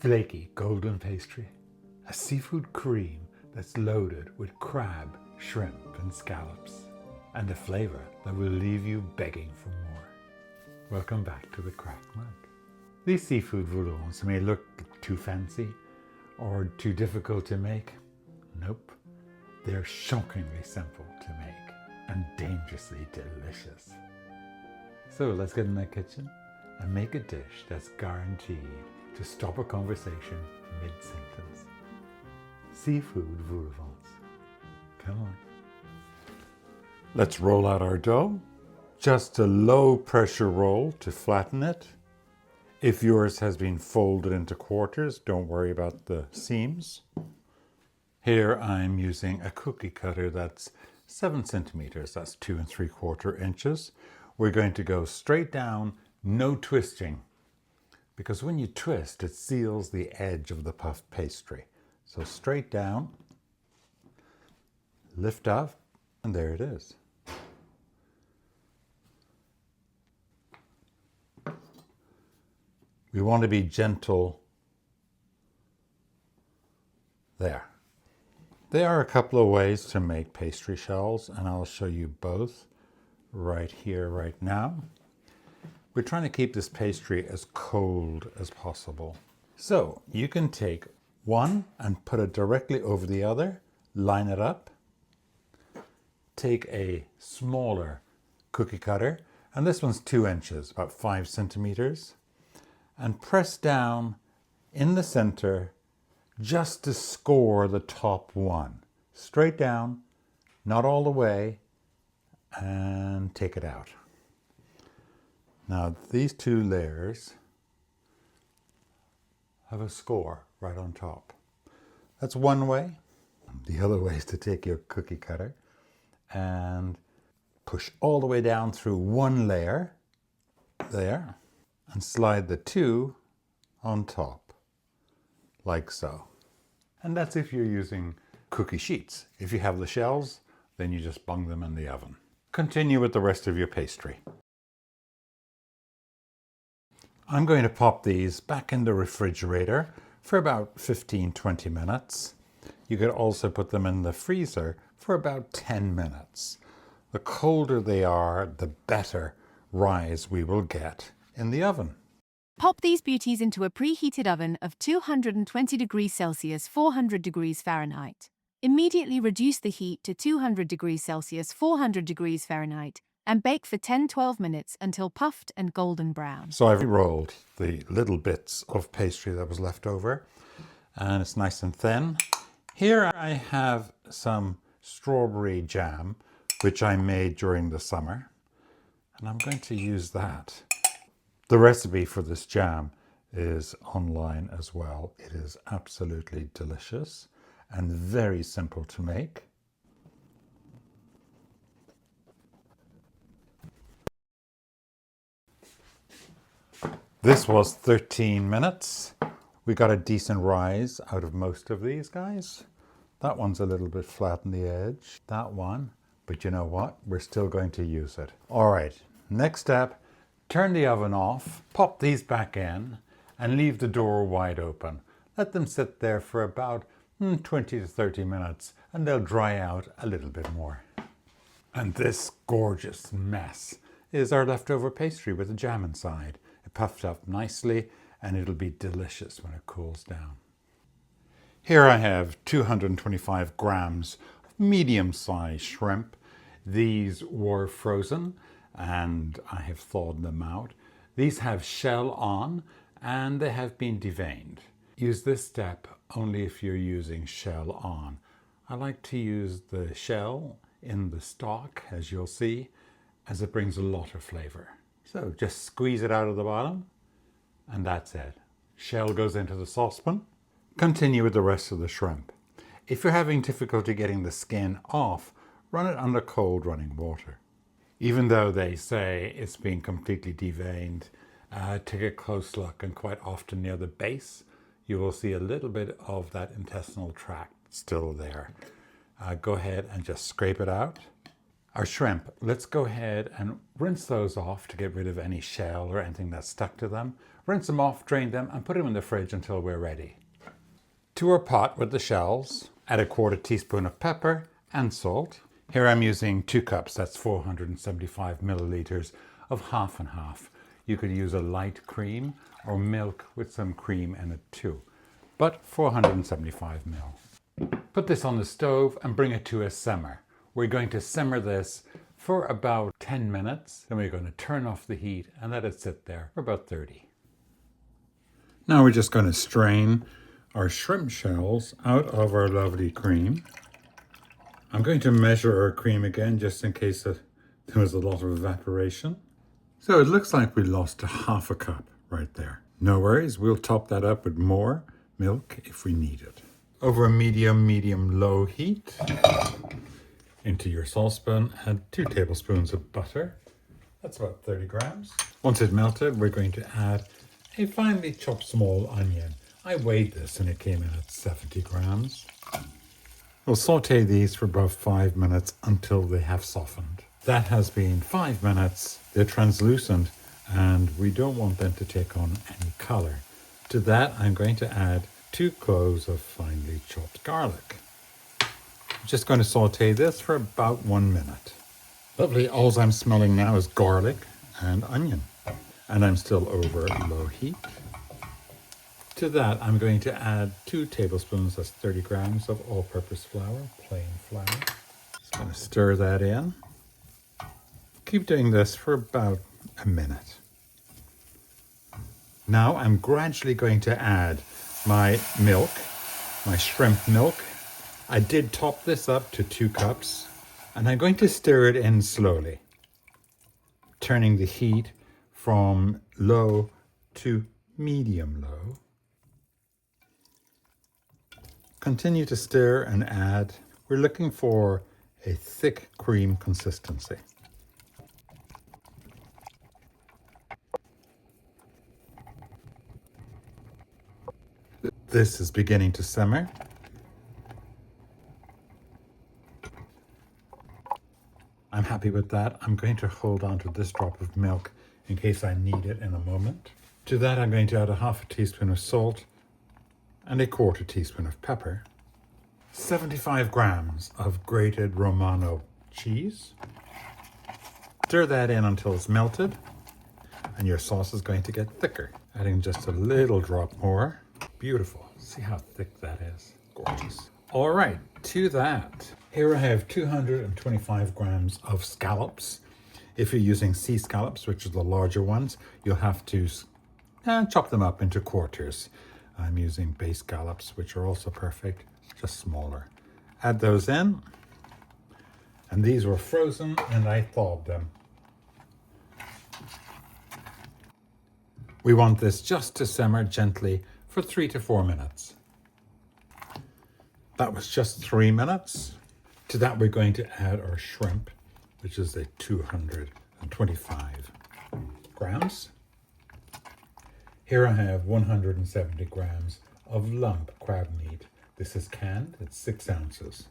flaky golden pastry, a seafood cream that's loaded with crab, shrimp and scallops, and a flavour that will leave you begging for more. Welcome back to the cracked mug. These seafood roulons may look too fancy or too difficult to make. Nope, they're shockingly simple to make and dangerously delicious. So let's get in the kitchen and make a dish that's guaranteed to stop a conversation mid-sentence. Seafood roulons. Come on. Let's roll out our dough. Just a low pressure roll to flatten it. If yours has been folded into quarters, don't worry about the seams. Here I'm using a cookie cutter that's 7 centimeters, that's 2 3/4 inches. We're going to go straight down, no twisting, because when you twist, it seals the edge of the puff pastry. So straight down, lift up, and there it is. We want to be gentle there. There are a couple of ways to make pastry shells, and I'll show you both right here, right now. We're trying to keep this pastry as cold as possible. So you can take one and put it directly over the other, line it up, take a smaller cookie cutter, and this one's 2 inches, about 5 centimeters, and press down in the center just to score the top one. Straight down, not all the way, and take it out. Now these 2 layers have a score right on top. That's one way. The other way is to take your cookie cutter and push all the way down through one layer there and slide the 2 on top, like so. And that's if you're using cookie sheets. If you have the shells, then you just bung them in the oven. Continue with the rest of your pastry. I'm going to pop these back in the refrigerator for about 15-20 minutes. You could also put them in the freezer for about 10 minutes. The colder they are, the better rise we will get in the oven. Pop these beauties into a preheated oven of 220 degrees Celsius, 400 degrees Fahrenheit. Immediately reduce the heat to 200 degrees Celsius, 400 degrees Fahrenheit, and bake for 10-12 minutes until puffed and golden brown. So I've rolled the little bits of pastry that was left over, and it's nice and thin. Here I have some strawberry jam, which I made during the summer, and I'm going to use that. The recipe for this jam is online as well. It is absolutely delicious and very simple to make. This was 13 minutes. We got a decent rise out of most of these guys. That one's a little bit flat on the edge. That one, but you know what? We're still going to use it. All right, next step. Turn the oven off, pop these back in, and leave the door wide open. Let them sit there for about 20 to 30 minutes, and they'll dry out a little bit more. And this gorgeous mess is our leftover pastry with the jam inside. It puffed up nicely, and it'll be delicious when it cools down. Here I have 225 grams of medium-sized shrimp. These were frozen, and I have thawed them out. These have shell on, and they have been deveined. Use this step only if you're using shell on. I like to use the shell in the stock, as you'll see, as it brings a lot of flavor. So just squeeze it out of the bottom, and that's it. Shell goes into the saucepan. Continue with the rest of the shrimp. If you're having difficulty getting the skin off, run it under cold running water. Even though they say it's been completely deveined, take a close look, and quite often near the base, you will see a little bit of that intestinal tract still there. Go ahead and just scrape it out. Our shrimp, let's go ahead and rinse those off to get rid of any shell or anything that's stuck to them. Rinse them off, drain them, and put them in the fridge until we're ready. To our pot with the shells, add a 1/4 teaspoon of pepper and salt. Here I'm using 2 cups, that's 475 milliliters of half and half. You could use a light cream or milk with some cream in it too, but 475 ml. Put this on the stove and bring it to a simmer. We're going to simmer this for about 10 minutes, then we're going to turn off the heat and let it sit there for about 30. Now we're just going to strain our shrimp shells out of our lovely cream. I'm going to measure our cream again just in case there was a lot of evaporation. So it looks like we lost a half a cup right there. No worries, we'll top that up with more milk if we need it. Over a medium-low heat, into your saucepan, add 2 tablespoons of butter. That's about 30 grams. Once it's melted, we're going to add a finely chopped small onion. I weighed this and it came in at 70 grams. We'll saute these for about 5 minutes until they have softened. That has been 5 minutes. They're translucent and we don't want them to take on any color. To that, I'm going to add 2 cloves of finely chopped garlic. I'm just going to saute this for about 1 minute. Lovely, all I'm smelling now is garlic and onion. And I'm still over low heat. To that, I'm going to add 2 tablespoons, that's 30 grams of all-purpose flour, plain flour. Just going to stir that in. Keep doing this for about a minute. Now I'm gradually going to add my milk, my shrimp milk. I did top this up to 2 cups, and I'm going to stir it in slowly, turning the heat from low to medium low. Continue to stir and add. We're looking for a thick cream consistency. This is beginning to simmer. I'm happy with that. I'm going to hold on to this drop of milk in case I need it in a moment. To that, I'm going to add a 1/2 teaspoon of salt and a 1/4 teaspoon of pepper. 75 grams of grated Romano cheese. Stir that in until it's melted, and your sauce is going to get thicker. Adding just a little drop more. Beautiful. See how thick that is? Gorgeous. All right, to that, here I have 225 grams of scallops. If you're using sea scallops, which are the larger ones, you'll have to chop them up into quarters. I'm using bay scallops, which are also perfect, just smaller. Add those in. And these were frozen and I thawed them. We want this just to simmer gently for 3 to 4 minutes. That was just 3 minutes. To that, we're going to add our shrimp, which is a 225 grams. Here I have 170 grams of lump crab meat. This is canned, it's 6 ounces.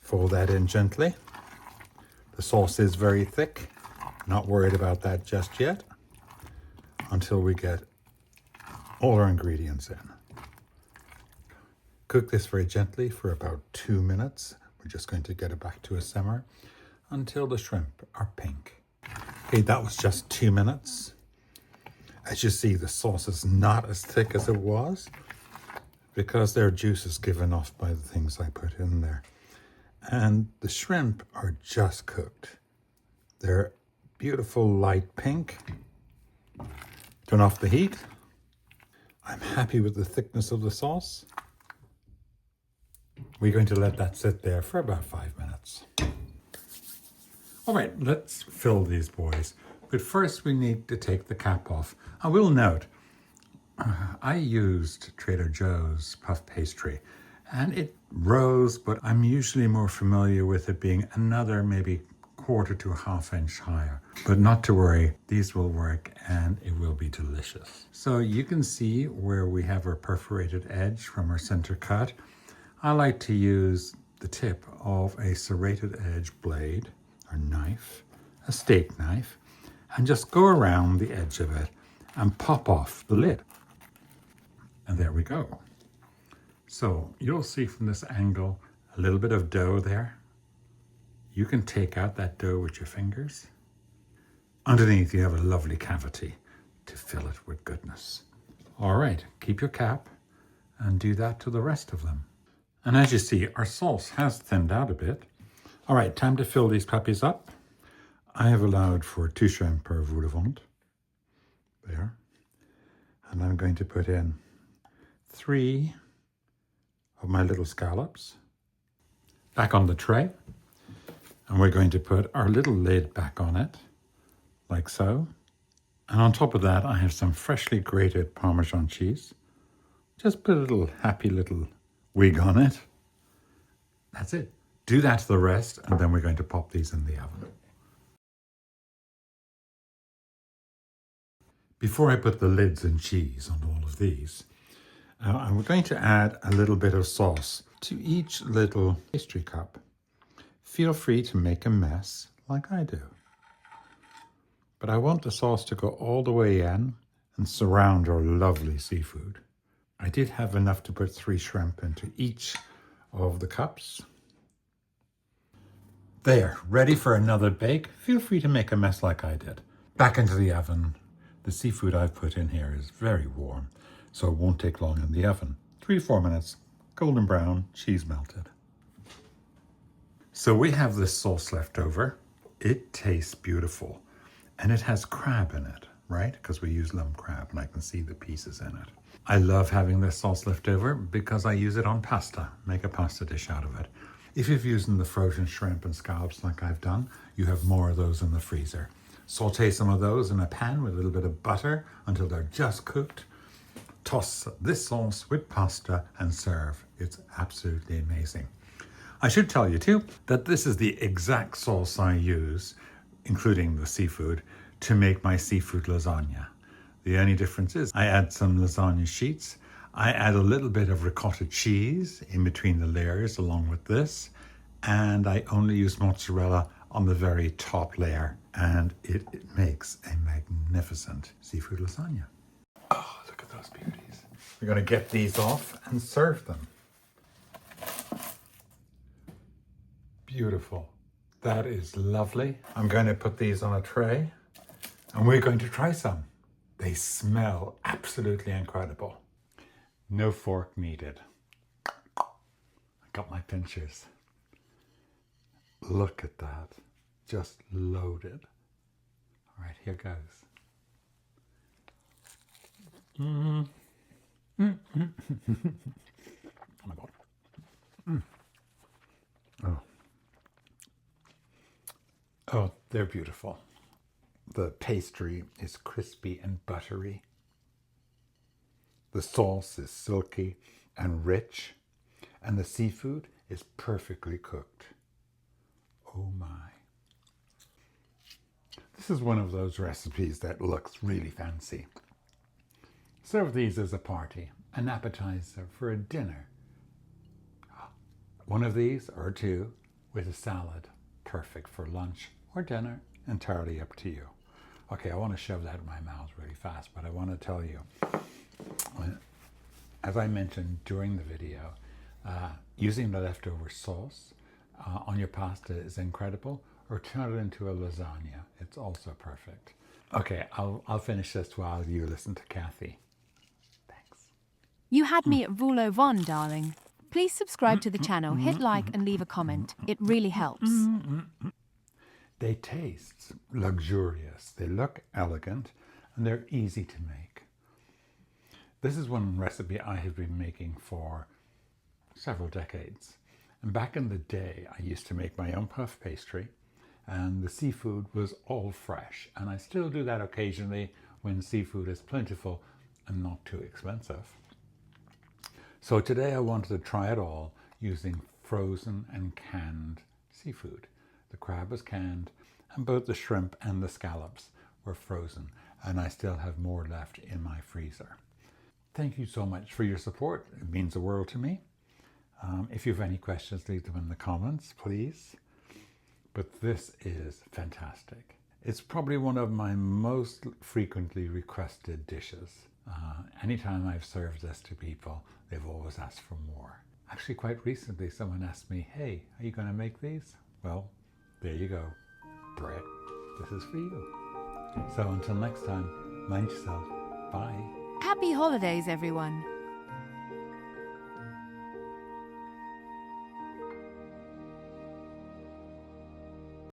Fold that in gently. The sauce is very thick. Not worried about that just yet until we get all our ingredients in. Cook this very gently for about 2 minutes. We're just going to get it back to a simmer until the shrimp are pink. Okay, that was just 2 minutes. As you see, the sauce is not as thick as it was because their juice is given off by the things I put in there. And the shrimp are just cooked. They're beautiful light pink. Turn off the heat. I'm happy with the thickness of the sauce. We're going to let that sit there for about 5 minutes. All right, let's fill these boys. But first we need to take the cap off. I will note, I used Trader Joe's puff pastry and it rose, but I'm usually more familiar with it being another maybe 1/4 to 1/2 inch higher. But not to worry, these will work and it will be delicious. So you can see where we have our perforated edge from our center cut. I like to use the tip of a serrated edge blade or knife, a steak knife, and just go around the edge of it and pop off the lid. And there we go. So you'll see from this angle a little bit of dough there. You can take out that dough with your fingers. Underneath you have a lovely cavity to fill it with goodness. All right, keep your cap and do that to the rest of them. And as you see, our sauce has thinned out a bit. All right, time to fill these puppies up. I have allowed for 2 shrimp per vol au vent. There. And I'm going to put in 3 of my little scallops back on the tray. And we're going to put our little lid back on it, like so. And on top of that, I have some freshly grated Parmesan cheese. Just put a little happy little wig on it. That's it. Do that to the rest, and then we're going to pop these in the oven. Before I put the lids and cheese on all of these, I'm going to add a little bit of sauce to each little pastry cup. Feel free to make a mess like I do. But I want the sauce to go all the way in and surround our lovely seafood. I did have enough to put 3 shrimp into each of the cups. There, ready for another bake. Feel free to make a mess like I did. Back into the oven. The seafood I've put in here is very warm, so it won't take long in the oven. 3 to 4 minutes, golden brown, cheese melted. So we have this sauce left over. It tastes beautiful, and it has crab in it, right? Because we use lump crab, and I can see the pieces in it. I love having this sauce left over because I use it on pasta, make a pasta dish out of it. If you're using the frozen shrimp and scallops like I've done, you have more of those in the freezer. Saute some of those in a pan with a little bit of butter until they're just cooked. Toss this sauce with pasta and serve. It's absolutely amazing. I should tell you too that this is the exact sauce I use, including the seafood, to make my seafood lasagna. The only difference is I add some lasagna sheets. I add a little bit of ricotta cheese in between the layers along with this, and I only use mozzarella on the very top layer, and it makes a magnificent seafood lasagna. Oh, look at those beauties. We're going to get these off and serve them. Beautiful. That is lovely. I'm going to put these on a tray, and we're going to try some. They smell absolutely incredible. No fork needed. I got my pinchers. Look at that. Just loaded. All right, here goes. Oh my God. Oh. Oh, they're beautiful. The pastry is crispy and buttery. The sauce is silky and rich, and the seafood is perfectly cooked. Oh my. This is one of those recipes that looks really fancy. Serve these as a party, an appetizer for a dinner. One of these or 2 with a salad. Perfect for lunch or dinner, entirely up to you. Okay, I want to shove that in my mouth really fast, but I want to tell you, as I mentioned during the video, using the leftover sauce on your pasta is incredible, or turn it into a lasagna. It's also perfect. Okay, I'll finish this while you listen to Kathy. Thanks. You had me at vol au vent, darling. Please subscribe to the channel, hit like and leave a comment. It really helps. They taste luxurious, they look elegant, and they're easy to make. This is one recipe I have been making for several decades. And back in the day, I used to make my own puff pastry, and the seafood was all fresh. And I still do that occasionally when seafood is plentiful and not too expensive. So today I wanted to try it all using frozen and canned seafood. The crab was canned, and both the shrimp and the scallops were frozen, and I still have more left in my freezer. Thank you so much for your support. It means the world to me. If you have any questions, leave them in the comments, please. But this is fantastic. It's probably one of my most frequently requested dishes. Anytime I've served this to people, they've always asked for more. Actually, quite recently, someone asked me, hey, are you going to make these? Well, there you go. Brett, this is for you. So until next time, mind yourself. Bye. Happy holidays, everyone.